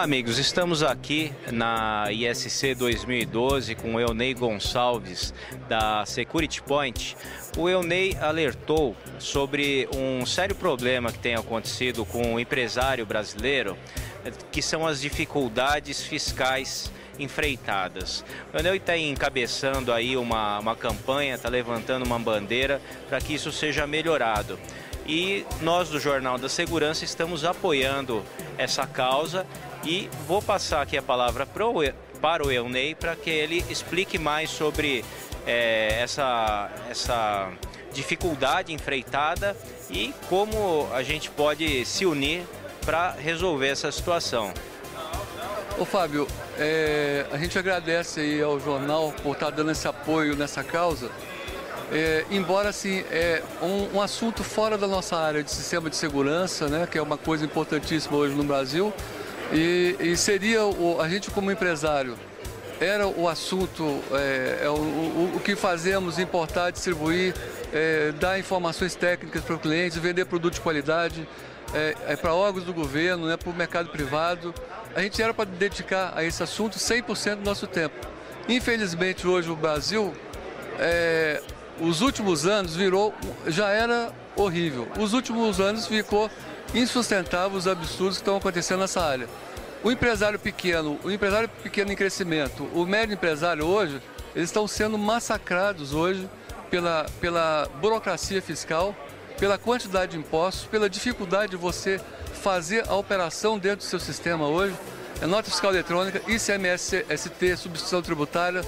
Olá, amigos. Estamos aqui na ISC 2012 com o Eunei Gonçalves, da Security Point. O Eunei alertou sobre um sério problema que tem acontecido com o empresário brasileiro, que são as dificuldades fiscais enfreitadas. O Eunei está encabeçando aí uma campanha, está levantando uma bandeira para que isso seja melhorado. E nós do Jornal da Segurança estamos apoiando essa causa e vou passar aqui a palavra para o Eunei para que ele explique mais sobre essa dificuldade enfrentada e como a gente pode se unir para resolver essa situação. Ô Fábio, a gente agradece aí ao jornal por estar dando esse apoio nessa causa. Embora assim, um assunto fora da nossa área de sistema de segurança, né, que é uma coisa importantíssima hoje no Brasil, e seria, a gente como empresário, era o assunto, o que fazemos, importar, distribuir, dar informações técnicas para o cliente, vender produto de qualidade, para órgãos do governo, né, para o mercado privado. A gente era para dedicar a esse assunto 100% do nosso tempo. Infelizmente hoje o Brasil, os últimos anos já era horrível. Os últimos anos ficou insustentável os absurdos que estão acontecendo nessa área. O empresário pequeno em crescimento, o médio empresário hoje, eles estão sendo massacrados hoje pela burocracia fiscal, pela quantidade de impostos, pela dificuldade de você fazer a operação dentro do seu sistema hoje. Nota fiscal eletrônica, ICMS, ST, substituição tributária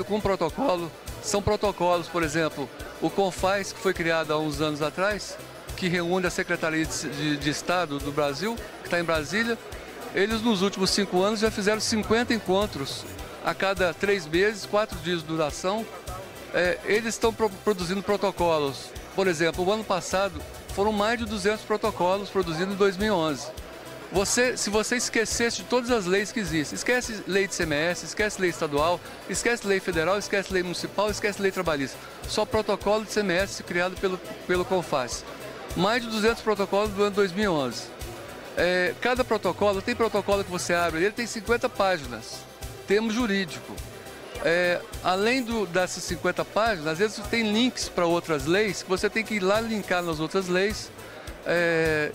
com protocolo. São protocolos, por exemplo, o CONFAS, que foi criado há uns anos atrás, que reúne a Secretaria de Estado do Brasil, que está em Brasília. Eles, nos últimos 5 anos, já fizeram 50 encontros a cada 3 meses, 4 dias de duração. Eles estão produzindo protocolos. Por exemplo, o ano passado foram mais de 200 protocolos produzidos em 2011. Se você esquecesse de todas as leis que existem, esquece lei de ICMS, esquece lei estadual, esquece lei federal, esquece lei municipal, esquece lei trabalhista. Só protocolo de ICMS criado pelo CONFAS. Mais de 200 protocolos do ano 2011. Cada protocolo, tem protocolo que você abre, ele tem 50 páginas, termo jurídico. Além dessas 50 páginas, às vezes tem links para outras leis, que você tem que ir lá linkar nas outras leis. É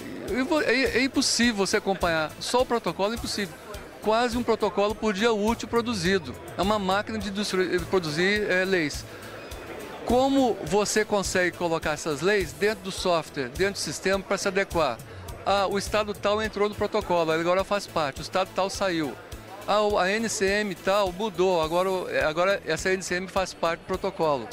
impossível você acompanhar, só o protocolo é impossível. Quase um protocolo por dia útil produzido. É uma máquina de produzir leis. Como você consegue colocar essas leis dentro do software, dentro do sistema para se adequar? O estado tal entrou no protocolo, agora faz parte, o estado tal saiu. A NCM tal mudou, agora essa NCM faz parte do protocolo.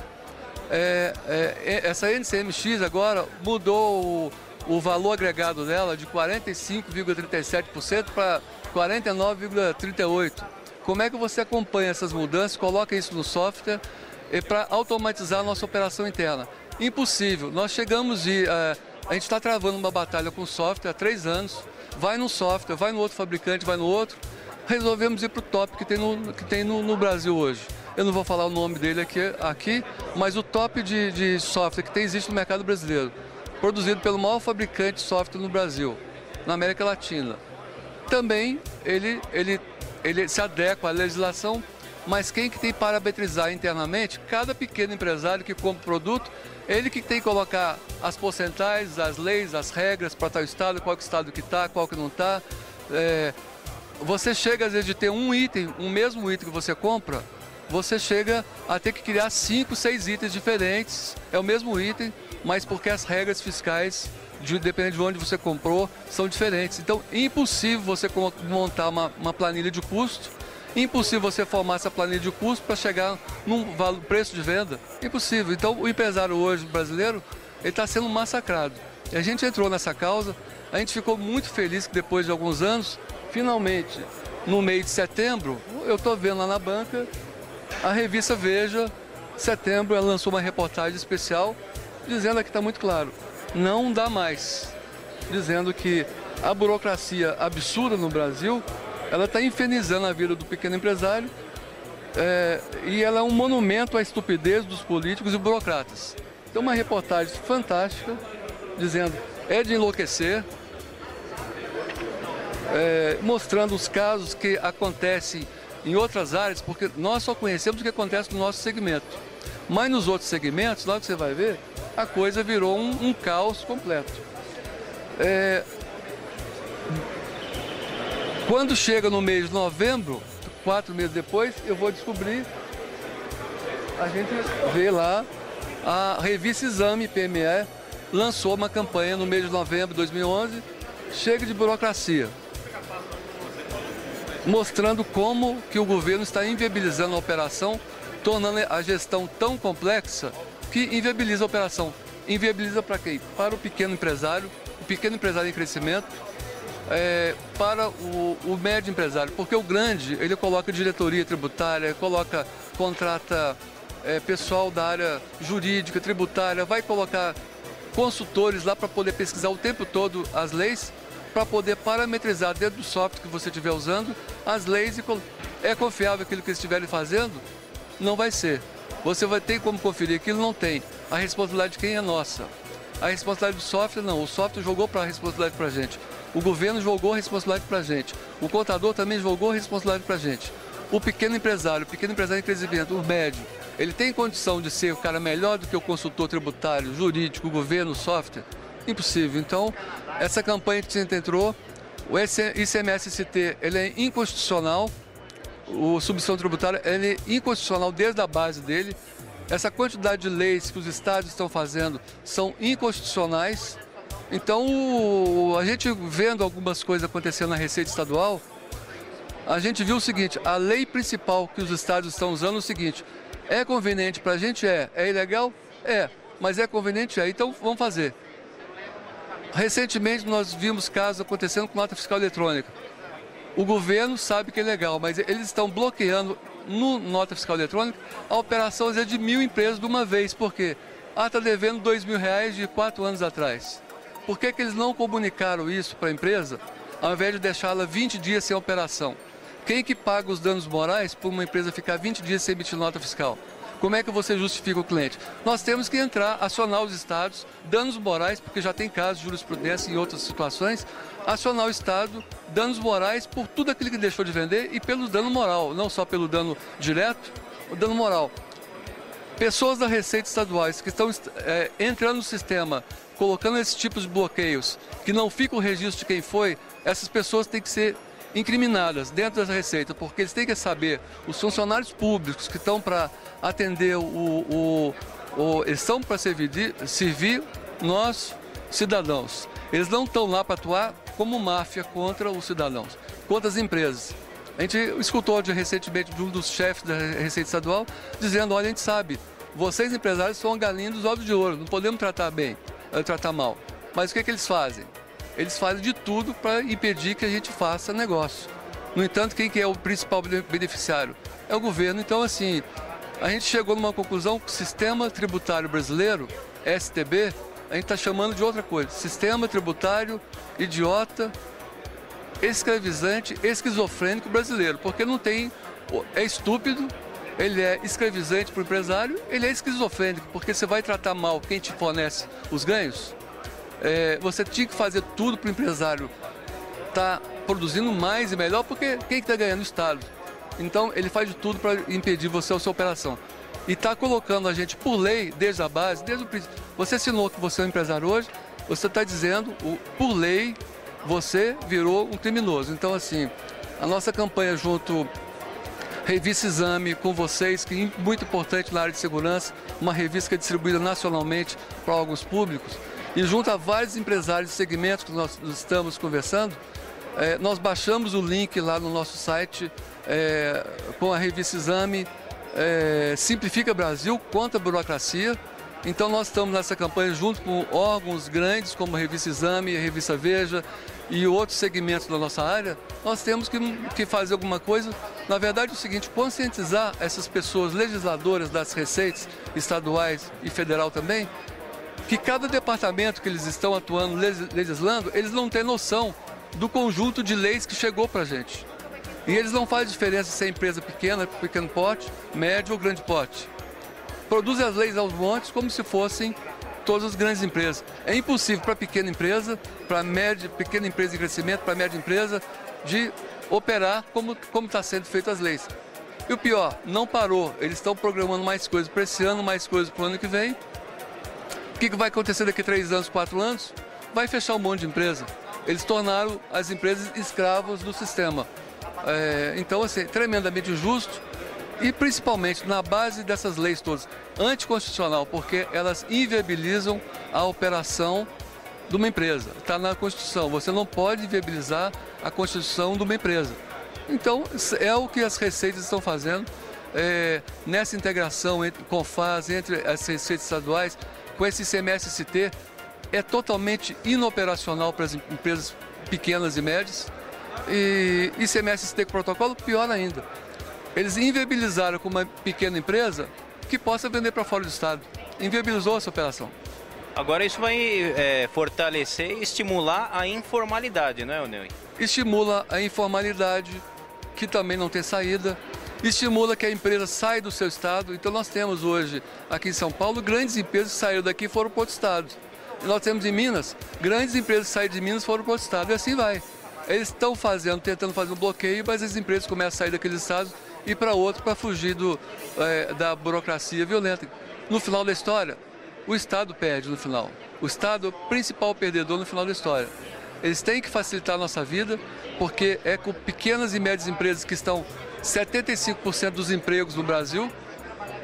Essa NCMX agora mudou o valor agregado dela de 45,37% para 49,38%. Como é que você acompanha essas mudanças, coloca isso no software para automatizar a nossa operação interna? Impossível. Nós chegamos a gente está travando uma batalha com o software há 3 anos, vai no software, vai no outro fabricante, vai no outro, resolvemos ir para o top que tem no Brasil hoje. Eu não vou falar o nome dele aqui, mas o top de software que existe no mercado brasileiro, produzido pelo maior fabricante de software no Brasil, na América Latina. Também ele se adequa à legislação, mas quem que tem que parametrizar internamente? Cada pequeno empresário que compra o produto, ele que tem que colocar as porcentagens, as leis, as regras para tal estado, qual que estado que está, qual que não está. Você chega às vezes de ter um mesmo item que você compra, você chega a ter que criar 5, 6 itens diferentes, é o mesmo item, mas porque as regras fiscais, dependendo de onde você comprou, são diferentes. Então, é impossível você montar uma planilha de custo, impossível você formar essa planilha de custo para chegar num preço de venda, impossível. Então, o empresário hoje brasileiro, ele está sendo massacrado. E a gente entrou nessa causa, a gente ficou muito feliz que depois de alguns anos, finalmente, no mês de setembro, eu estou vendo lá na banca, a revista Veja, setembro, ela lançou uma reportagem especial, dizendo aqui, está muito claro, não dá mais. Dizendo que a burocracia absurda no Brasil, ela está infernizando a vida do pequeno empresário e ela é um monumento à estupidez dos políticos e burocratas. Então, uma reportagem fantástica, dizendo, é de enlouquecer. mostrando os casos que acontecem em outras áreas, porque nós só conhecemos o que acontece no nosso segmento. Mas nos outros segmentos, lá que você vai ver, a coisa virou um caos completo. Quando chega no mês de novembro, 4 meses depois, eu vou descobrir, a gente vê lá, a revista Exame PME lançou uma campanha no mês de novembro de 2011, Chega de Burocracia, mostrando como que o governo está inviabilizando a operação, tornando a gestão tão complexa que inviabiliza a operação. Inviabiliza para quem? Para o pequeno empresário em crescimento, para o médio empresário, porque o grande, ele coloca diretoria tributária, contrata pessoal da área jurídica, tributária, vai colocar consultores lá para poder pesquisar o tempo todo as leis, para poder parametrizar dentro do software que você estiver usando as leis e é confiável aquilo que eles estiverem fazendo? Não vai ser. Você vai ter como conferir aquilo? Não tem. A responsabilidade de quem é nossa. A responsabilidade do software não. O software jogou a responsabilidade para a gente. O governo jogou a responsabilidade para a gente. O contador também jogou a responsabilidade para a gente. O pequeno empresário em crescimento, o médio, ele tem condição de ser o cara melhor do que o consultor tributário, jurídico, o governo, o software? Impossível. Então, essa campanha que a gente entrou, o ICMS-ST, ele é inconstitucional, o submissão tributária, ele é inconstitucional desde a base dele. Essa quantidade de leis que os estados estão fazendo são inconstitucionais. Então, a gente vendo algumas coisas acontecendo na Receita Estadual, a gente viu o seguinte, a lei principal que os estados estão usando é o seguinte, é conveniente para a gente? É ilegal? É, mas é conveniente? Então vamos fazer. Recentemente nós vimos casos acontecendo com nota fiscal eletrônica. O governo sabe que é legal, mas eles estão bloqueando no nota fiscal eletrônica a operação às vezes, de 1.000 empresas de uma vez. Por quê? Está devendo R$2.000 de 4 anos atrás. Por que eles não comunicaram isso para a empresa, ao invés de deixá-la 20 dias sem operação? Quem que paga os danos morais por uma empresa ficar 20 dias sem emitir nota fiscal? Como é que você justifica o cliente? Nós temos que entrar, acionar os estados, danos morais, porque já tem casos de jurisprudência em outras situações, acionar o estado, danos morais por tudo aquilo que deixou de vender e pelo dano moral, não só pelo dano direto, o dano moral. Pessoas da Receita Estaduais que estão entrando no sistema, colocando esses tipos de bloqueios, que não fica o registro de quem foi, essas pessoas têm que ser incriminadas dentro da Receita, porque eles têm que saber, os funcionários públicos que estão para atender eles estão para servir nós, cidadãos. Eles não estão lá para atuar como máfia contra os cidadãos, contra as empresas. A gente escutou recentemente de um dos chefes da Receita Estadual dizendo, olha, a gente sabe, vocês empresários são a galinha dos ovos de ouro, não podemos tratar mal. Mas o que eles fazem? Eles fazem de tudo para impedir que a gente faça negócio. No entanto, quem que é o principal beneficiário? É o governo. Então, assim, a gente chegou numa conclusão que o sistema tributário brasileiro, STB, a gente está chamando de outra coisa. Sistema tributário idiota, escravizante, esquizofrênico brasileiro. Porque não tem... É estúpido, ele é escravizante para o empresário, ele é esquizofrênico, porque você vai tratar mal quem te fornece os ganhos. Você tinha que fazer tudo para o empresário estar produzindo mais e melhor, porque quem está ganhando? O Estado. Então, ele faz de tudo para impedir você a sua operação. E está colocando a gente por lei, desde a base, desde o princípio. Você assinou que você é um empresário hoje, você está dizendo, por lei, você virou um criminoso. Então, assim, a nossa campanha junto Revista Exame com vocês, que é muito importante na área de segurança, uma revista que é distribuída nacionalmente para órgãos públicos, e junto a vários empresários de segmentos que nós estamos conversando, nós baixamos o link lá no nosso site com a revista Exame, Simplifica Brasil contra a burocracia. Então nós estamos nessa campanha junto com órgãos grandes como a revista Exame, a revista Veja e outros segmentos da nossa área. Nós temos que fazer alguma coisa. Na verdade é o seguinte, conscientizar essas pessoas legisladoras das receitas estaduais e federal também, que cada departamento que eles estão atuando, legislando, eles não têm noção do conjunto de leis que chegou para a gente. E eles não fazem diferença se é empresa pequena, pequeno porte, médio ou grande porte. Produzem as leis aos montes como se fossem todas as grandes empresas. É impossível para pequena empresa, para pequena empresa em crescimento, para média empresa, de operar como está sendo feitas as leis. E o pior, não parou. Eles estão programando mais coisas para esse ano, mais coisas para o ano que vem. O que vai acontecer daqui a 3 anos, 4 anos? Vai fechar um monte de empresa. Eles tornaram as empresas escravos do sistema. Então, assim, tremendamente injusto e principalmente na base dessas leis todas, anticonstitucional, porque elas inviabilizam a operação de uma empresa. Está na Constituição, você não pode inviabilizar a constituição de uma empresa. Então, é o que as receitas estão fazendo nessa integração entre CONFAS, entre as receitas estaduais, com esse ICMS-ST, é totalmente inoperacional para as empresas pequenas e médias. E ICMS-ST com protocolo, pior ainda. Eles inviabilizaram com uma pequena empresa que possa vender para fora do estado. Inviabilizou essa operação. Agora isso vai fortalecer e estimular a informalidade, não é, Ney? Estimula a informalidade, que também não tem saída. Estimula que a empresa saia do seu estado. Então nós temos hoje, aqui em São Paulo, grandes empresas que saíram daqui e foram para outro estado. E nós temos em Minas, grandes empresas que saíram de Minas e foram para outro estado. E assim vai. Eles estão tentando fazer um bloqueio, mas as empresas começam a sair daqueles estados e ir para outro para fugir da burocracia violenta. No final da história, o Estado perde no final. O Estado é o principal perdedor no final da história. Eles têm que facilitar a nossa vida, porque é com pequenas e médias empresas que estão 75% dos empregos no Brasil.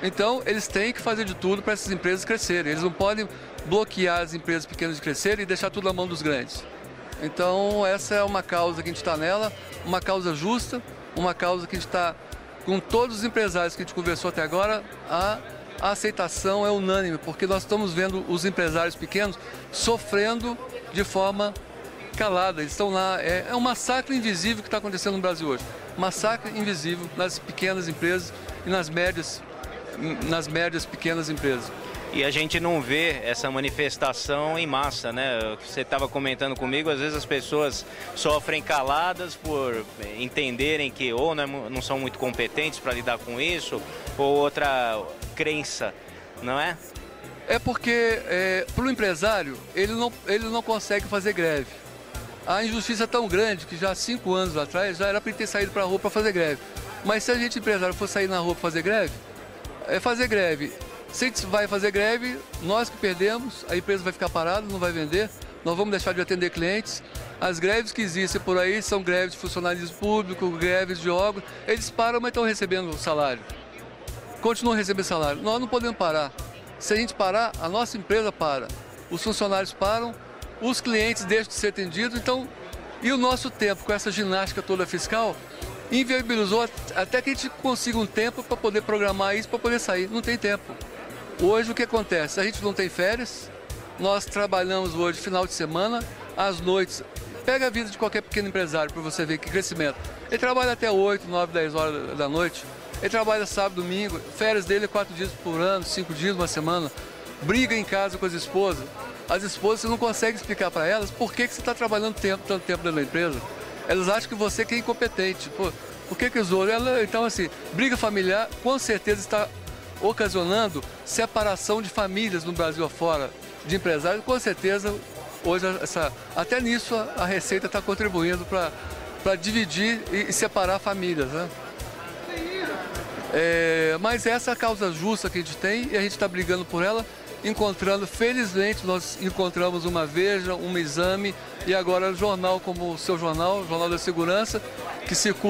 Então, eles têm que fazer de tudo para essas empresas crescerem. Eles não podem bloquear as empresas pequenas de crescerem e deixar tudo na mão dos grandes. Então, essa é uma causa que a gente está nela, uma causa justa, uma causa que a gente está, com todos os empresários que a gente conversou até agora, a aceitação é unânime, porque nós estamos vendo os empresários pequenos sofrendo de forma calada. Eles estão lá, é um massacre invisível que está acontecendo no Brasil hoje. Massacre invisível nas pequenas empresas e nas médias pequenas empresas. E a gente não vê essa manifestação em massa, né? Você estava comentando comigo, às vezes as pessoas sofrem caladas por entenderem que ou não são muito competentes para lidar com isso, ou outra crença, não é? É porque, para o empresário, ele não consegue fazer greve. A injustiça é tão grande que já há 5 anos atrás já era para ele ter saído para a rua para fazer greve. Mas se a gente, empresário, for sair na rua para fazer greve, se a gente vai fazer greve, nós que perdemos, a empresa vai ficar parada, não vai vender, nós vamos deixar de atender clientes. As greves que existem por aí são greves de funcionalismo público, greves de órgãos, eles param, mas estão recebendo salário. Continuam recebendo salário. Nós não podemos parar. Se a gente parar, a nossa empresa para. Os funcionários param, os clientes deixam de ser atendidos, então, e o nosso tempo com essa ginástica toda fiscal inviabilizou até que a gente consiga um tempo para poder programar isso, para poder sair. Não tem tempo. Hoje o que acontece? A gente não tem férias, nós trabalhamos hoje final de semana, às noites. Pega a vida de qualquer pequeno empresário para você ver que crescimento. Ele trabalha até 8, 9, 10 horas da noite, ele trabalha sábado, domingo, férias dele é 4 dias por ano, 5 dias, uma semana, briga em casa com as esposas. As esposas, você não consegue explicar para elas por que você está trabalhando tanto tempo dentro da empresa. Elas acham que você que é incompetente. Pô, por que os outros? Então, assim, briga familiar com certeza está ocasionando separação de famílias no Brasil afora, de empresários. Com certeza, hoje, até nisso, a Receita está contribuindo para dividir e separar famílias, né? Mas essa é a causa justa que a gente tem e a gente está brigando por ela, felizmente nós encontramos uma Veja, um Exame e agora o jornal como o seu jornal, o Jornal da Segurança, que circula